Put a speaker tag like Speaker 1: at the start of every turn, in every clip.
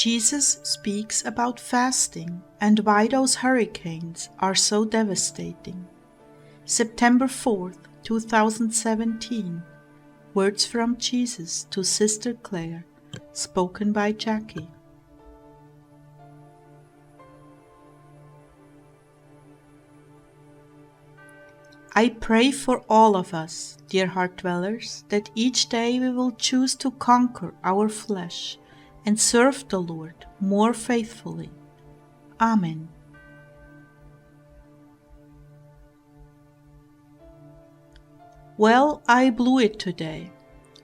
Speaker 1: Jesus speaks about fasting and why those hurricanes are so devastating. September 4th, 2017. Words from Jesus to Sister Clare, spoken by Jackie. I pray for all of us, dear Heartdwellers, that each day we will choose to conquer our flesh and serve the Lord more faithfully. Amen. Well, I blew it today.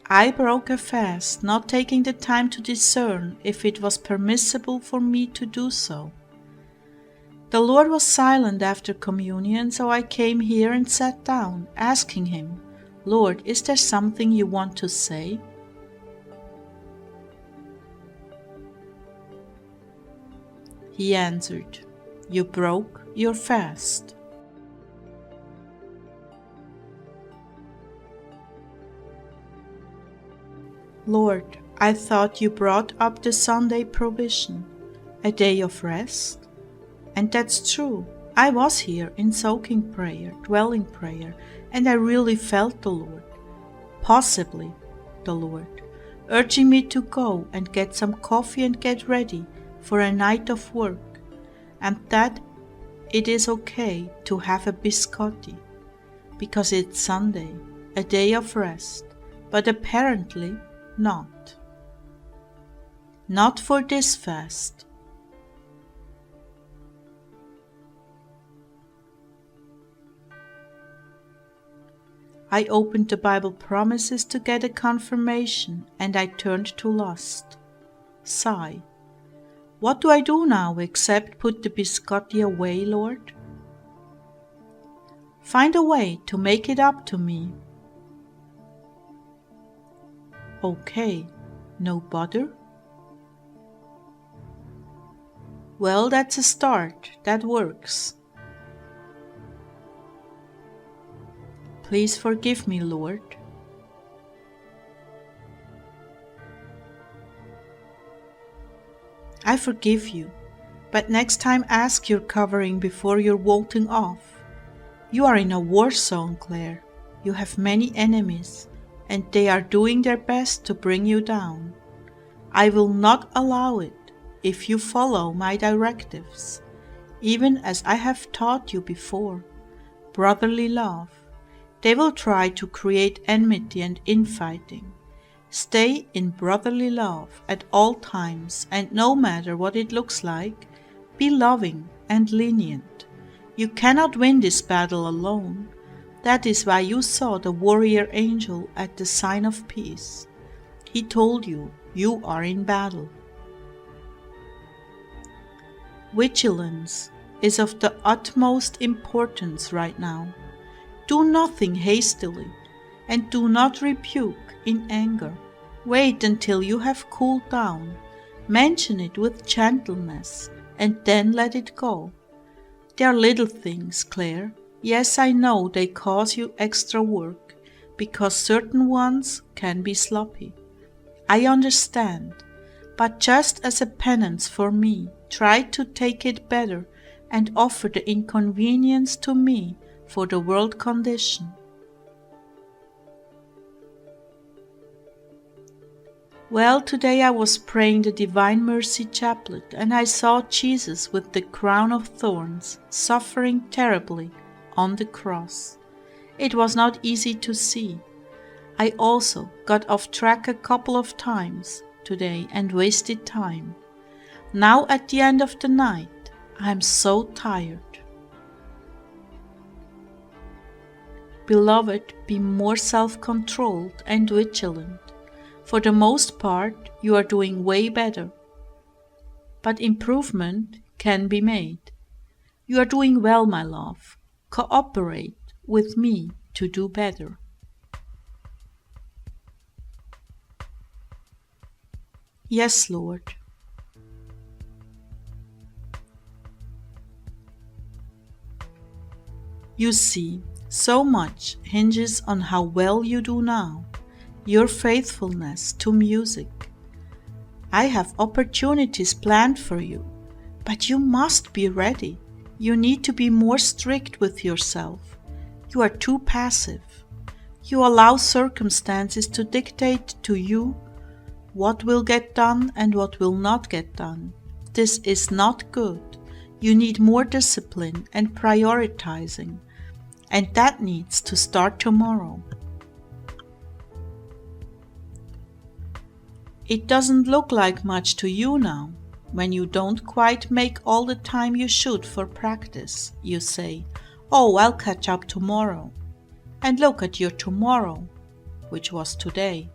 Speaker 1: I broke a fast, not taking the time to discern if it was permissible for me to do so. The Lord was silent after communion, so I came here and sat down, asking Him, Lord, is there something you want to say? He answered, You broke your fast. Lord, I thought you brought up the Sunday provision, a day of rest. And that's true. I was here in soaking prayer, dwelling prayer, and I really felt the Lord, possibly the Lord, urging me to go and get some coffee and get ready for a night of work, and that it is okay to have a biscotti, because it's Sunday, a day of rest, but apparently not. Not for this fast. I opened the Bible promises to get a confirmation, and I turned to lust. Sigh. What do I do now except put the biscotti away, Lord? Find a way to make it up to me. Okay, no butter? Well, that's a start. That works. Please forgive me, Lord. I forgive you, but next time ask your covering before you're vaulting off. You are in a war zone, Clare. You have many enemies, and they are doing their best to bring you down. I will not allow it if you follow my directives, even as I have taught you before. Brotherly love. They will try to create enmity and infighting. Stay in brotherly love at all times, and no matter what it looks like, be loving and lenient. You cannot win this battle alone. That is why you saw the warrior angel at the sign of peace. He told you, you are in battle. Vigilance is of the utmost importance right now. Do nothing hastily, and do not rebuke in anger. Wait until you have cooled down. Mention it with gentleness, and then let it go. They are little things, Clare. Yes, I know they cause you extra work, because certain ones can be sloppy. I understand, but just as a penance for me, try to take it better and offer the inconvenience to me for the world condition. Well, today I was praying the Divine Mercy Chaplet, and I saw Jesus with the crown of thorns, suffering terribly on the cross. It was not easy to see. I also got off track a couple of times today and wasted time. Now at the end of the night, I am so tired. Beloved, be more self-controlled and vigilant. For the most part, you are doing way better. But improvement can be made. You are doing well, my love. Cooperate with me to do better. Yes, Lord. You see, so much hinges on how well you do now, your faithfulness to music. I have opportunities planned for you, but you must be ready. You need to be more strict with yourself. You are too passive. You allow circumstances to dictate to you what will get done and what will not get done. This is not good. You need more discipline and prioritizing, and that needs to start tomorrow. It doesn't look like much to you now. When you don't quite make all the time you should for practice, you say, "Oh, I'll catch up tomorrow." And look at your tomorrow, which was today.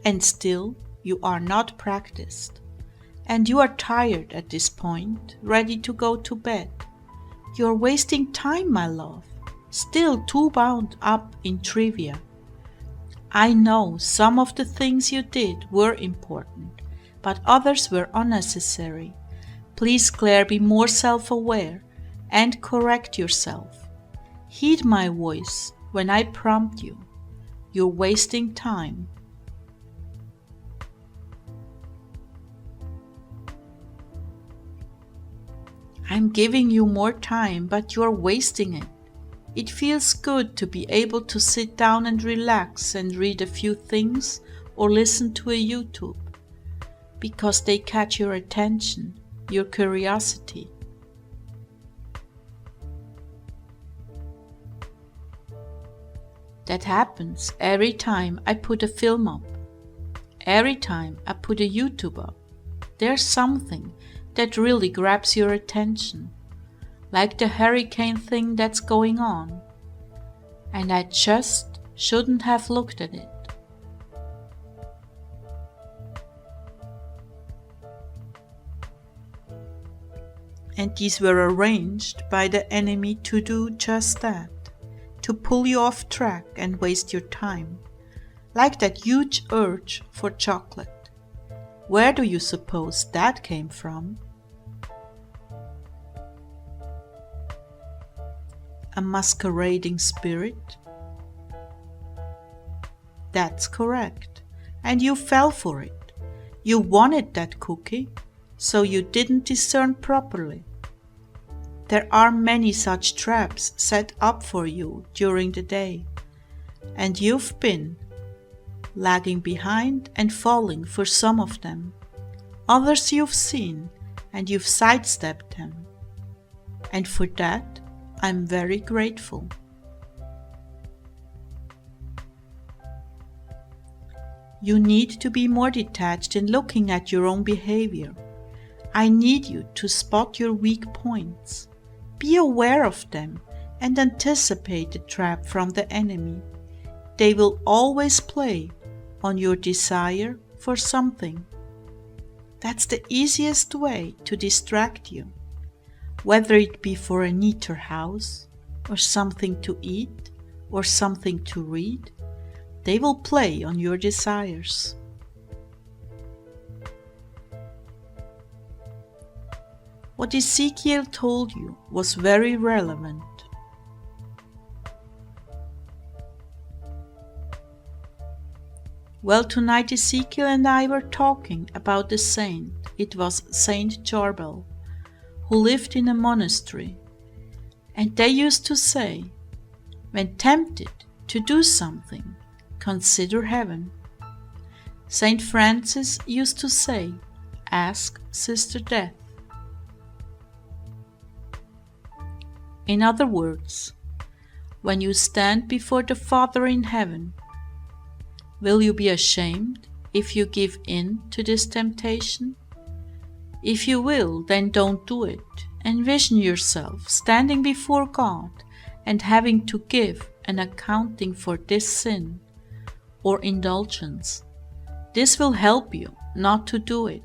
Speaker 1: And still, you are not practiced. And you are tired at this point, ready to go to bed. You're wasting time, my love, still too bound up in trivia. I know some of the things you did were important, but others were unnecessary. Please, Clare, be more self-aware and correct yourself. Heed my voice when I prompt you. You're wasting time. I'm giving you more time, but you're wasting it. It feels good to be able to sit down and relax and read a few things or listen to a YouTube, because they catch your attention, your curiosity. That happens every time I put a film up, every time I put a YouTube up. There's something that really grabs your attention, like the hurricane thing that's going on, and I just shouldn't have looked at it. And these were arranged by the enemy to do just that, to pull you off track and waste your time, like that huge urge for chocolate. Where do you suppose that came from? A masquerading spirit? That's correct. And you fell for it. You wanted that cookie, so you didn't discern properly. There are many such traps set up for you during the day, and you've been lagging behind and falling for some of them. Others you've seen, and you've sidestepped them. And for that, I'm very grateful. You need to be more detached in looking at your own behavior. I need you to spot your weak points. Be aware of them and anticipate the trap from the enemy. They will always play on your desire for something. That's the easiest way to distract you. Whether it be for a neater house, or something to eat, or something to read, they will play on your desires. What Ezekiel told you was very relevant. Well, tonight Ezekiel and I were talking about the saint. It was Saint Charbel, who lived in a monastery, and they used to say, when tempted to do something, consider heaven. Saint Francis used to say, ask Sister Death. In other words, when you stand before the Father in heaven, will you be ashamed if you give in to this temptation? If you will, then don't do it. Envision yourself standing before God and having to give an accounting for this sin or indulgence. This will help you not to do it.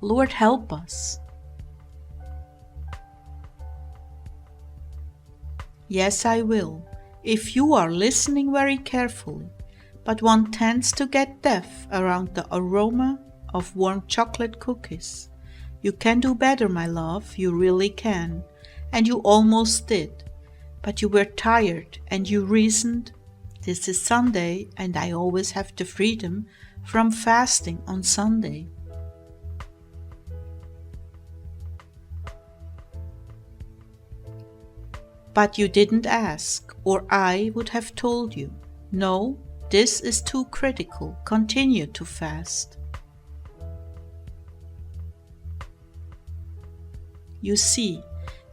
Speaker 1: Lord, help us. Yes, I will, if you are listening very carefully, but one tends to get deaf around the aroma of warm chocolate cookies. You can do better, my love, you really can, and you almost did, but you were tired and you reasoned, this is Sunday and I always have the freedom from fasting on Sunday. But you didn't ask, or I would have told you. No, this is too critical. Continue to fast. You see,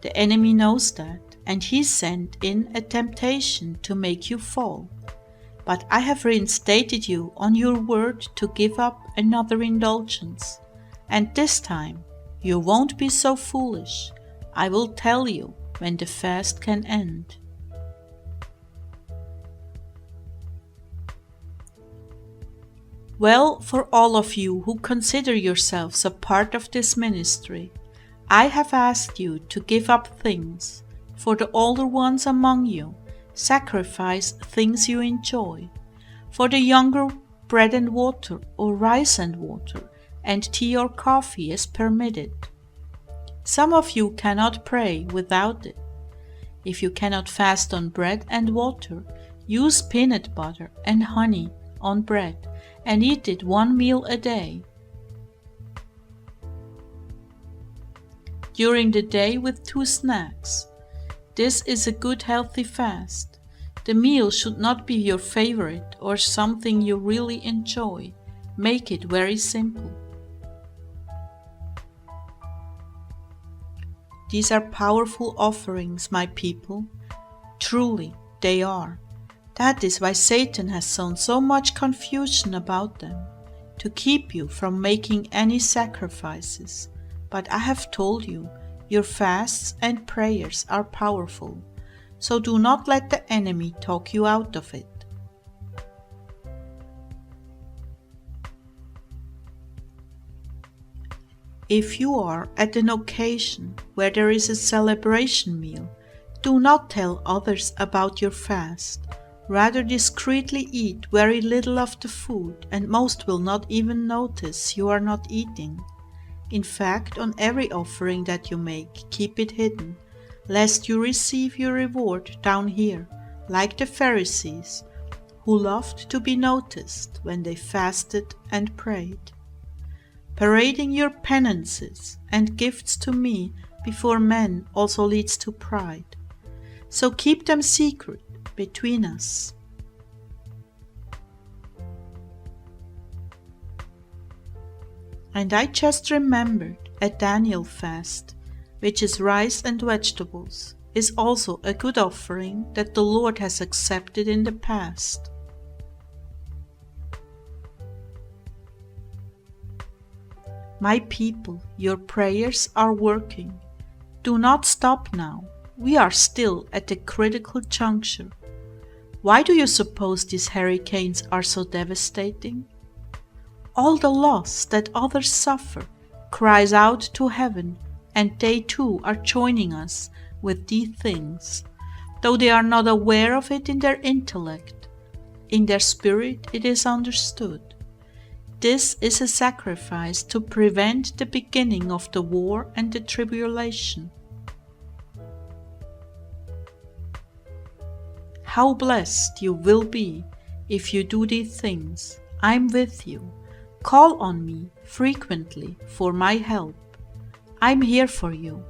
Speaker 1: the enemy knows that, and he sent in a temptation to make you fall. But I have reinstated you on your word to give up another indulgence, and this time you won't be so foolish. I will tell you when the fast can end. Well, for all of you who consider yourselves a part of this ministry, I have asked you to give up things. For the older ones among you, sacrifice things you enjoy. For the younger, bread and water, or rice and water, and tea or coffee is permitted. Some of you cannot pray without it. If you cannot fast on bread and water, use peanut butter and honey on bread, and eat it 1 meal a day. During the day with 2 snacks. This is a good healthy fast. The meal should not be your favorite or something you really enjoy. Make it very simple. These are powerful offerings, my people. Truly, they are. That is why Satan has sown so much confusion about them, to keep you from making any sacrifices. But I have told you, your fasts and prayers are powerful, so do not let the enemy talk you out of it. If you are at an occasion where there is a celebration meal, do not tell others about your fast. Rather discreetly eat very little of the food, and most will not even notice you are not eating. In fact, on every offering that you make, keep it hidden, lest you receive your reward down here, like the Pharisees, who loved to be noticed when they fasted and prayed. Parading your penances and gifts to me before men also leads to pride. So keep them secret between us. And I just remembered a Daniel fast, which is rice and vegetables, is also a good offering that the Lord has accepted in the past. My people, your prayers are working. Do not stop now. We are still at a critical juncture. Why do you suppose these hurricanes are so devastating? All the loss that others suffer cries out to heaven, and they too are joining us with these things, though they are not aware of it in their intellect. In their spirit it is understood. This is a sacrifice to prevent the beginning of the war and the tribulation. How blessed you will be if you do these things. I'm with you. Call on me frequently for my help. I'm here for you.